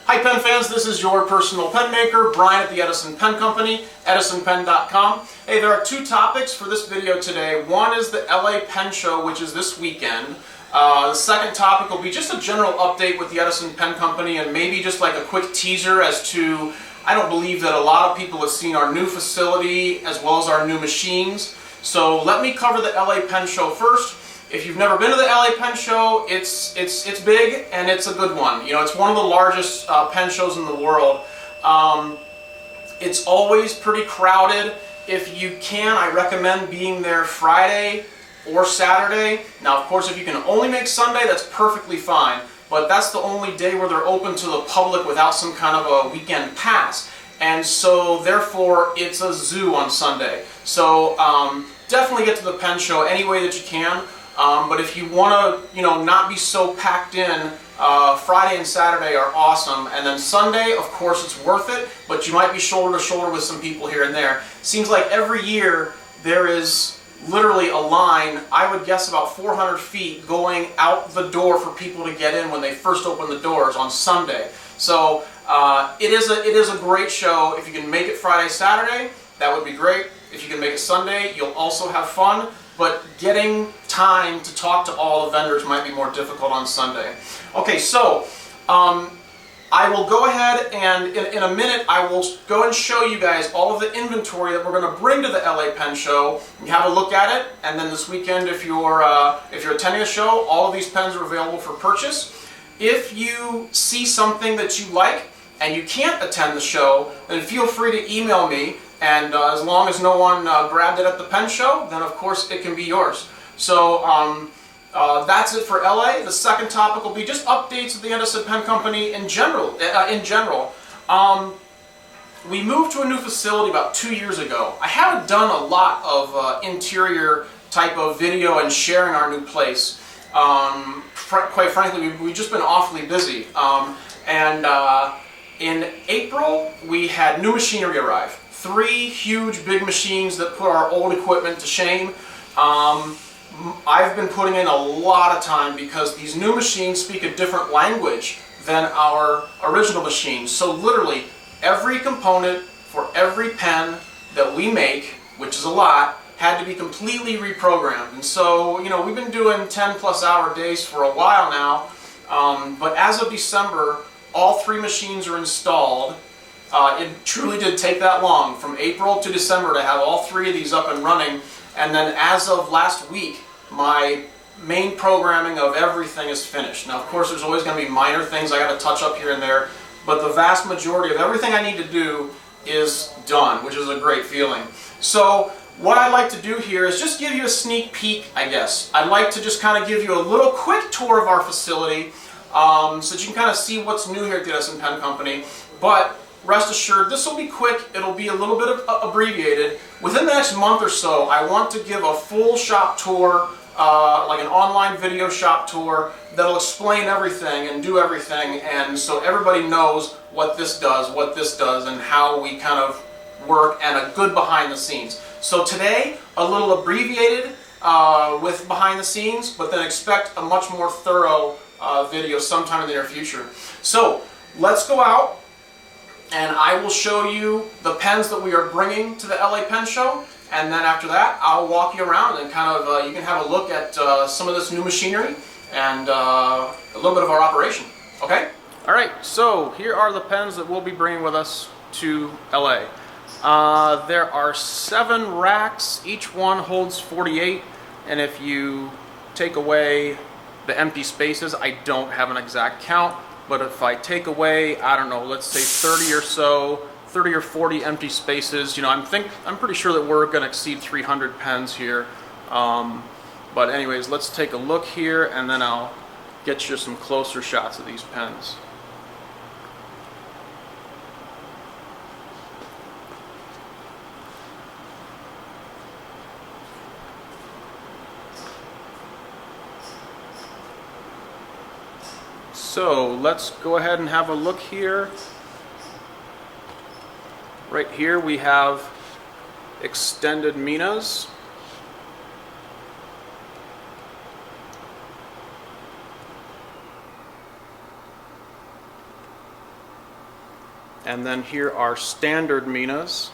Hi pen fans, this is your personal pen maker, Brian at the Edison Pen Company, edisonpen.com. Hey, there are two topics for this video today. One is the LA Pen Show, which is this weekend. The second topic will be just a general update with the Edison Pen Company and maybe just like a quick teaser as to, I don't believe that a lot of people have seen our new facility as well as our new machines. So let me cover the LA Pen Show first. If you've never been to the LA Pen Show, it's big and it's a good one. You know, it's one of the largest pen shows in the world. It's always pretty crowded. If you can, I recommend being there Friday or Saturday. Now, of course, if you can only make Sunday, that's perfectly fine. But that's the only day where they're open to the public without some kind of a weekend pass. And so, therefore, it's a zoo on Sunday. So, definitely get to the pen show any way that you can. But if you want to, not be so packed in, Friday and Saturday are awesome. And then Sunday, of course, it's worth it, but you might be shoulder to shoulder with some people here and there. Seems like every year there is literally a line, I would guess about 400 feet going out the door for people to get in when they first open the doors on Sunday. So it is a great show. If you can make it Friday, Saturday, that would be great. If you can make it Sunday, you'll also have fun. But getting time to talk to all the vendors might be more difficult on Sunday. Okay, so I will go ahead and in a minute I will go and show you guys all of the inventory that we're going to bring to the LA Pen Show. You have a look at it, and then this weekend, if you're attending the show, all of these pens are available for purchase. If you see something that you like and you can't attend the show, then feel free to email me. And as long as no one grabbed it at the pen show, then of course it can be yours. So that's it for LA. The second topic will be just updates of the Edison Pen Company in general. We moved to a new facility about 2 years ago. I haven't done a lot of interior type of video and sharing our new place. Quite frankly, we've just been awfully busy. In April, we had new machinery arrive. 3 huge big machines that put our old equipment to shame. I've been putting in a lot of time because these new machines speak a different language than our original machines. So literally every component for every pen that we make, which is a lot, had to be completely reprogrammed. And so, we've been doing 10+ hour days for a while now, but as of December, all 3 machines are installed. It truly did take that long, from April to December, to have all 3 of these up and running. And then as of last week, my main programming of everything is finished. Now, of course, there's always going to be minor things I got to touch up here and there, but the vast majority of everything I need to do is done, which is a great feeling. So what I'd like to do here is just give you a sneak peek, I guess. I'd like to just kind of give you a little quick tour of our facility so that you can kind of see what's new here at the Edison Pen Company. But rest assured, this will be quick. It'll be a little bit abbreviated. Within the next month or so, I want to give a full shop tour, like an online video shop tour that'll explain everything and do everything, and so everybody knows what this does, and how we kind of work, and a good behind the scenes. So today, a little abbreviated with behind the scenes, but then expect a much more thorough video sometime in the near future. So let's go out, and I will show you the pens that we are bringing to the LA Pen Show, and then after that I'll walk you around and kind of you can have a look at some of this new machinery and a little bit of our operation. Okay? Alright, so here are the pens that we'll be bringing with us to LA. There are 7 racks, each one holds 48, and if you take away the empty spaces, I don't have an exact count, but if I take away, I don't know, let's say 30 or 40 empty spaces, I'm pretty sure that we're going to exceed 300 pens here. But anyways, let's take a look here, and then I'll get you some closer shots of these pens. So let's go ahead and have a look here. Right here we have extended Minas. And then here are standard Minas.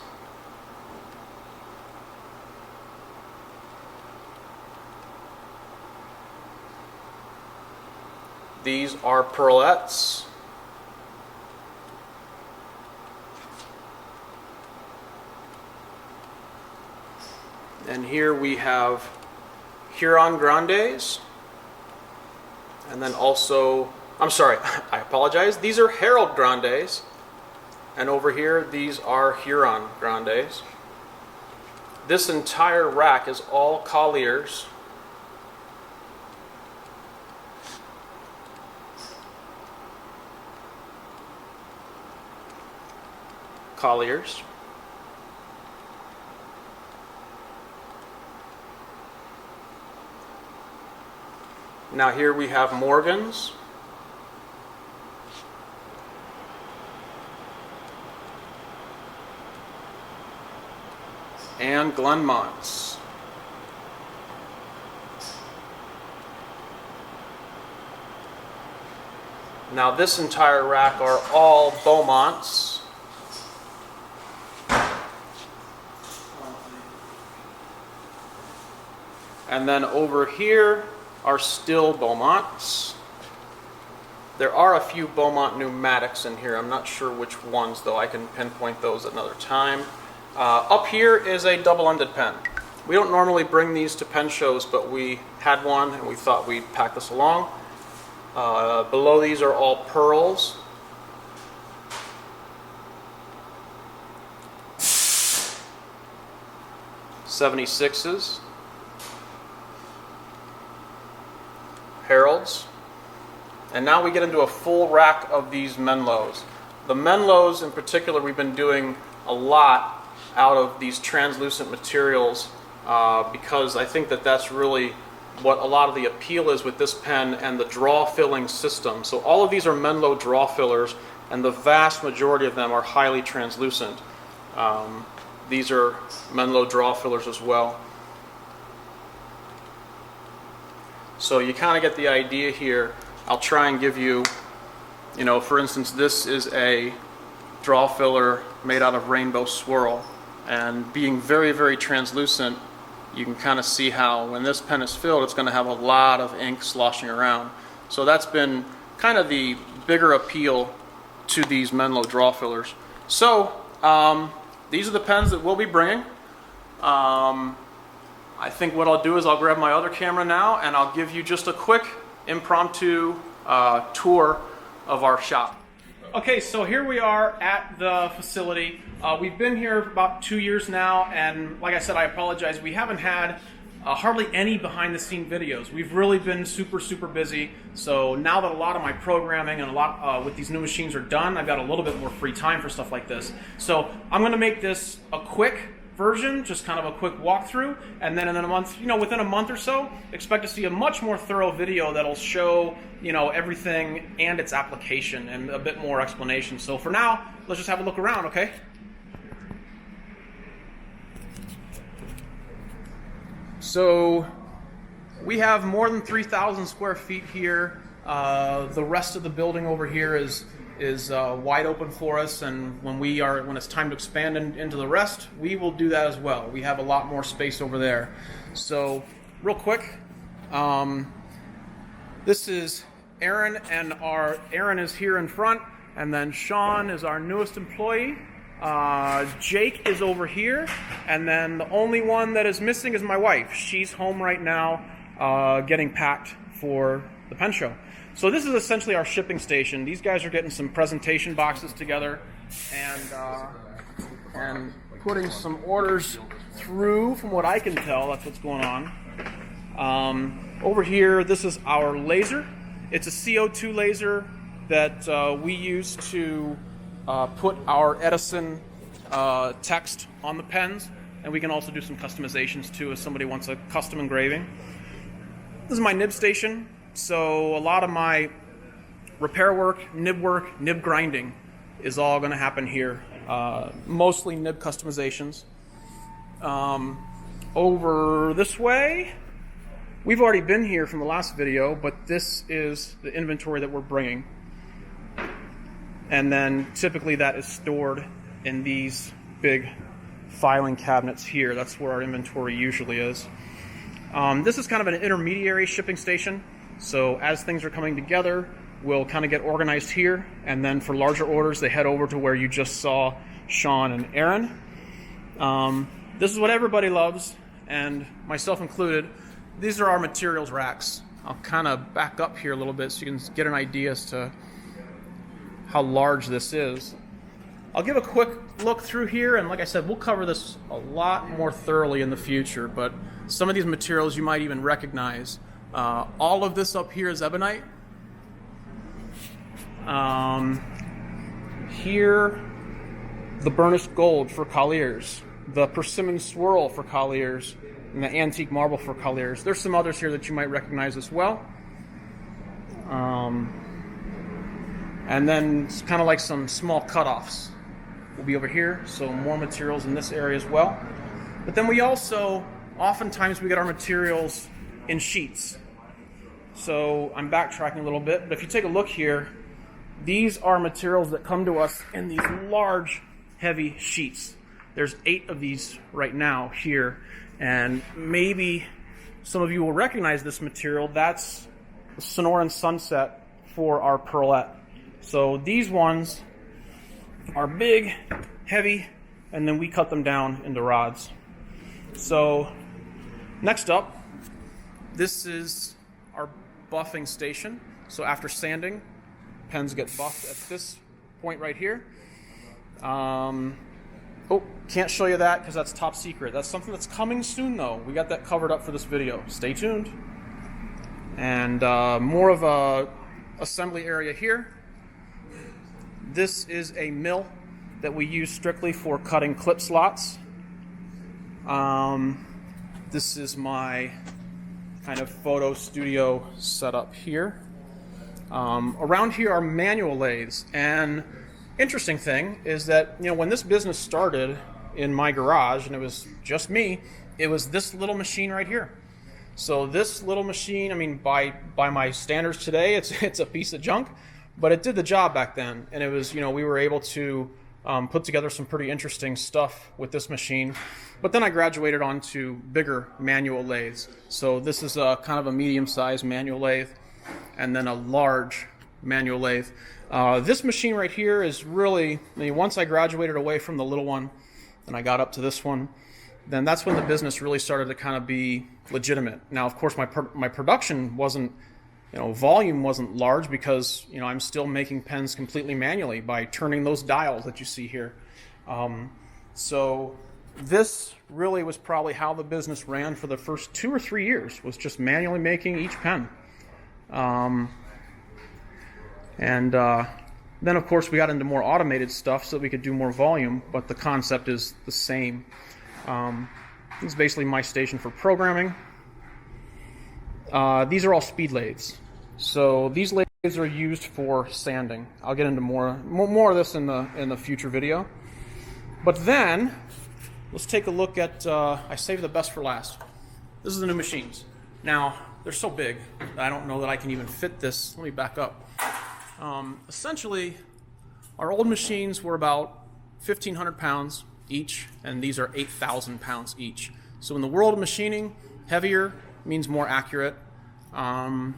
These are pearlettes. And here we have Huron Grandes. And then also, I'm sorry, I apologize. These are Herald Grandes. And over here, these are Huron Grandes. This entire rack is all Colliers. Colliers. Now here we have Morgans. And Glenmonts. Now this entire rack are all Beaumonts. And then over here are still Beaumonts. There are a few Beaumont pneumatics in here. I'm not sure which ones, though. I can pinpoint those another time. Up here is a double-ended pen. We don't normally bring these to pen shows, but we had one and we thought we'd pack this along. Below these are all pearls. .76s. Heralds. And now we get into a full rack of these Menlos. The Menlos in particular, we've been doing a lot out of these translucent materials because I think that that's really what a lot of the appeal is with this pen and the draw filling system. So all of these are Menlo draw fillers, and the vast majority of them are highly translucent. These are Menlo draw fillers as well. So you kind of get the idea here. I'll try and give you, for instance, this is a draw filler made out of rainbow swirl. And being very, very translucent, you can kind of see how when this pen is filled, it's going to have a lot of ink sloshing around. So that's been kind of the bigger appeal to these Menlo draw fillers. So these are the pens that we'll be bringing. I think what I'll do is I'll grab my other camera now and I'll give you just a quick impromptu tour of our shop. Okay, so here we are at the facility. We've been here about 2 years now, and like I said, I apologize. We haven't had hardly any behind-the-scene videos. We've really been super, super busy. So now that a lot of my programming and a lot with these new machines are done, I've got a little bit more free time for stuff like this. So I'm going to make this a quick version, just kind of a quick walkthrough, and then in a month, within a month or so, expect to see a much more thorough video that'll show, everything and its application and a bit more explanation. So for now, let's just have a look around, okay? So we have more than 3,000 square feet here. The rest of the building over here is wide open for us, and when it's time to expand into the rest, we will do that as well. We have a lot more space over there. So real quick, this is Aaron, and Aaron is here in front, and then Sean is our newest employee. Jake is over here, and then the only one that is missing is my wife. She's home right now getting packed for the pen show. So this is essentially our shipping station. These guys are getting some presentation boxes together and putting some orders through. From what I can tell, that's what's going on. Over here, this is our laser. It's a CO2 laser that we use to put our Edison text on the pens, and we can also do some customizations too if somebody wants a custom engraving. This is my nib station. So a lot of my repair work, nib grinding is all going to happen here. Mostly nib customizations. Over this way, we've already been here from the last video, but this is the inventory that we're bringing. And then typically that is stored in these big filing cabinets here. That's where our inventory usually is. This is kind of an intermediary shipping station. So as things are coming together, we'll kind of get organized here. And then for larger orders, they head over to where you just saw Sean and Aaron. This is what everybody loves, and myself included. These are our materials racks. I'll kind of back up here a little bit so you can get an idea as to how large this is. I'll give a quick look through here, and like I said, we'll cover this a lot more thoroughly in the future, but some of these materials you might even recognize. All of this up here is ebonite. Here, the burnished gold for colliers, the persimmon swirl for colliers, and the antique marble for colliers. There's some others here that you might recognize as well. And then it's kind of like some small cutoffs will be over here, so more materials in this area as well. But then we also, oftentimes we get our materials in sheets. So I'm backtracking a little bit, but if you take a look here, these are materials that come to us in these large, heavy sheets. There's 8 of these right now here, and maybe some of you will recognize this material. That's the Sonoran Sunset for our pearlette. So these ones are big, heavy, and then we cut them down into rods. So next up, this is our buffing station. So after sanding, pens get buffed at this point right here. Oh, can't show you that because that's top secret. That's something that's coming soon though. We got that covered up for this video. Stay tuned. And more of a assembly area here. This is a mill that we use strictly for cutting clip slots. This is my kind of photo studio setup here. Around here are manual lathes, and interesting thing is that, you know, when this business started in my garage and it was just me, it was this little machine right here. So this little machine, I mean, by my standards today, it's a piece of junk, but it did the job back then. And it was, you know, we were able to put together some pretty interesting stuff with this machine. But then I graduated onto bigger manual lathes. So this is a kind of a medium-sized manual lathe, and then a large manual lathe. This machine right here is really, I mean, once I graduated away from the little one and I got up to this one, then that's when the business really started to kind of be legitimate. Now, of course, my production wasn't, you know, volume wasn't large because, you know, I'm still making pens completely manually by turning those dials that you see here. So this really was probably how the business ran for the first 2 or 3 years, was just manually making each pen. Then of course we got into more automated stuff so that we could do more volume, but the concept is the same. This is basically my station for programming. These are all speed lathes. So these lathes are used for sanding. I'll get into more of this in the future video. But then let's take a look at, I saved the best for last. This is the new machines. Now, they're so big that I don't know that I can even fit this. Let me back up. Essentially, our old machines were about 1,500 pounds each, and these are 8,000 pounds each. So in the world of machining, heavier means more accurate, and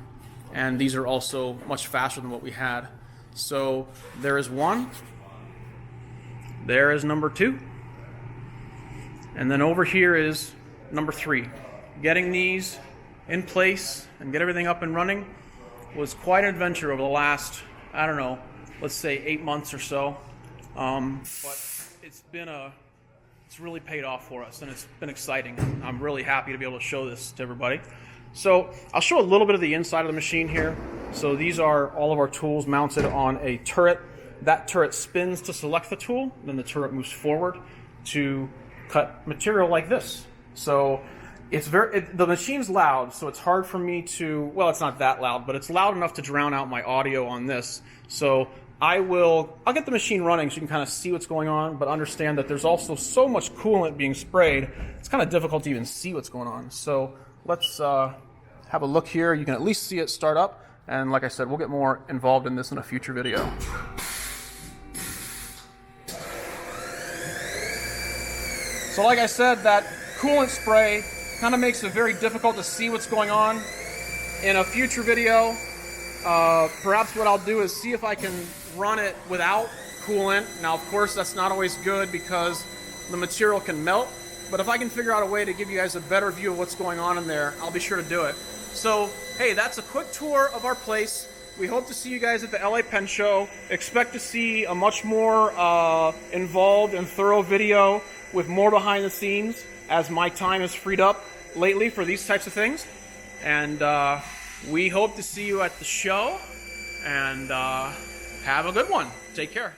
these are also much faster than what we had. So there is one, there is number 2, and then over here is number 3. Getting these in place and get everything up and running was quite an adventure over the last, I don't know, let's say 8 months or so. But it's really paid off for us, and it's been exciting. I'm really happy to be able to show this to everybody. So I'll show a little bit of the inside of the machine here. So these are all of our tools mounted on a turret. That turret spins to select the tool, then the turret moves forward to cut material like this. So the machine's loud, so it's hard for me to, well, it's not that loud, but it's loud enough to drown out my audio on this. So I'll get the machine running so you can kind of see what's going on, but understand that there's also so much coolant being sprayed, it's kind of difficult to even see what's going on. So let's have a look here. You can at least see it start up, and like I said, we'll get more involved in this in a future video. So like I said, that coolant spray kind of makes it very difficult to see what's going on. In a future video, perhaps what I'll do is see if I can run it without coolant. Now, of course, that's not always good because the material can melt, but if I can figure out a way to give you guys a better view of what's going on in there, I'll be sure to do it. So, hey, that's a quick tour of our place. We hope to see you guys at the LA Pen Show. Expect to see a much more involved and thorough video with more behind the scenes as my time is freed up lately for these types of things. And we hope to see you at the show, and have a good one. Take care.